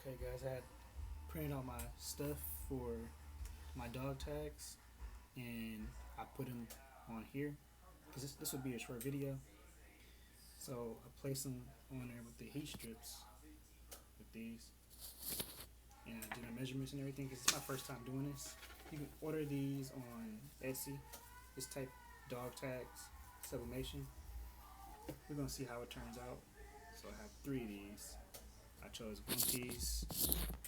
Okay guys, I had printed out my stuff for my dog tags and I put them on here because this would be a short video. So I placed them on there with the heat strips with these, and I did my measurements and everything because it's my first time doing this. You can order these on Etsy. This type dog tags, sublimation. We're gonna see how it turns out. So I have 3 of these. I chose One Piece,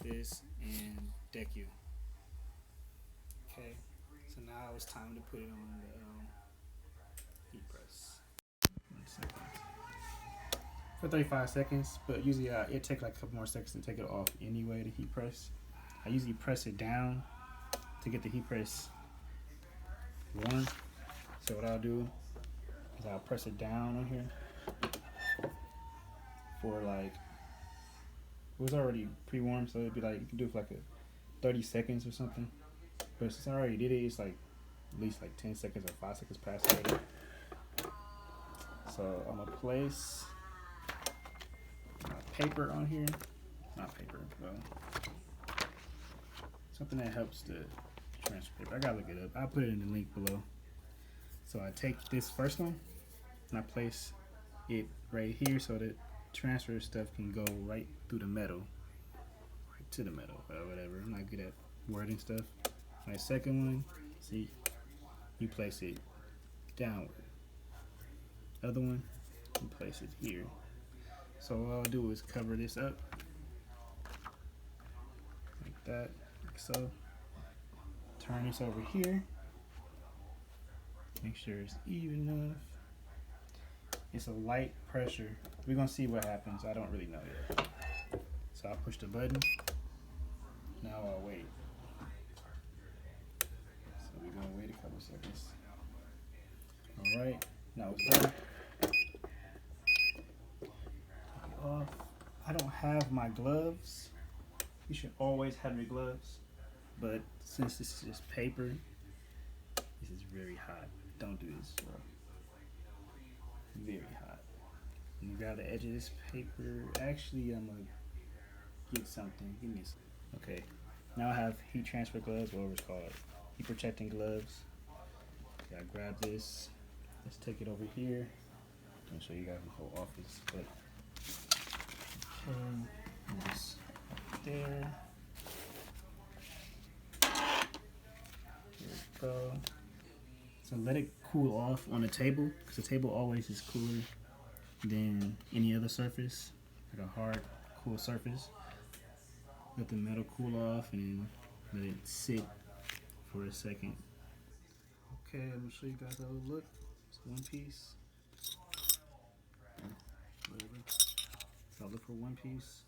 this, and Deku. Okay, so now it's time to put it on the heat press. 1 second. For 35 seconds, but usually it takes like a couple more seconds to take it off anyway, the heat press. I usually press it down to get the heat press warm. So what I'll do is I'll press it down on here for like, it was already pre-warm, so it'd be like, you can do it for like 30 seconds or something. But since I already did it, it's like at least like 10 seconds or 5 seconds past already. So I'm gonna place my paper on here. Not paper, well, something that helps to transfer paper. I gotta look it up. I'll put it in the link below. So I take this first one and I place it right here so that transfer stuff can go right through the metal, right to the metal, or whatever. I'm not good at wording stuff. My second one, see, you place it downward. Other one, you place it here. So what I'll do is cover this up like that, like so. Turn this over here. Make sure it's even enough. It's a light pressure. We're gonna see what happens. I don't really know yet. So I'll push the button. Now I'll wait. So we're gonna wait a couple seconds. All right, now it's done. Take it off. I don't have my gloves. You should always have your gloves. But since this is just paper, this is very hot. Don't do this, bro. Very hot. I'm gonna grab the edge of this paper. Actually, I'm gonna get something. Give me a second. Okay. Now I have heat transfer gloves, whatever it's called. Heat protecting gloves. Okay, I grab this. Let's take it over here. I'll show you guys the whole office. But okay, just up there. Here we go. So let it cool off on the table, because the table always is cooler than any other surface, like a hard, cool surface. Let the metal cool off and let it sit for a second. Okay, I'm gonna show you guys how it look. It's One Piece. Whatever. So I'll look for One Piece.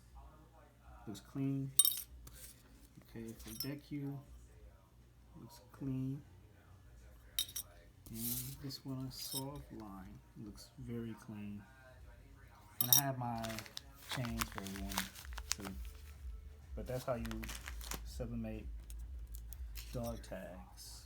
Looks clean. Okay, for Deku, looks clean. And this one is soft line. It looks very clean. And I have my chains for everyone too. But that's how you sublimate dog tags.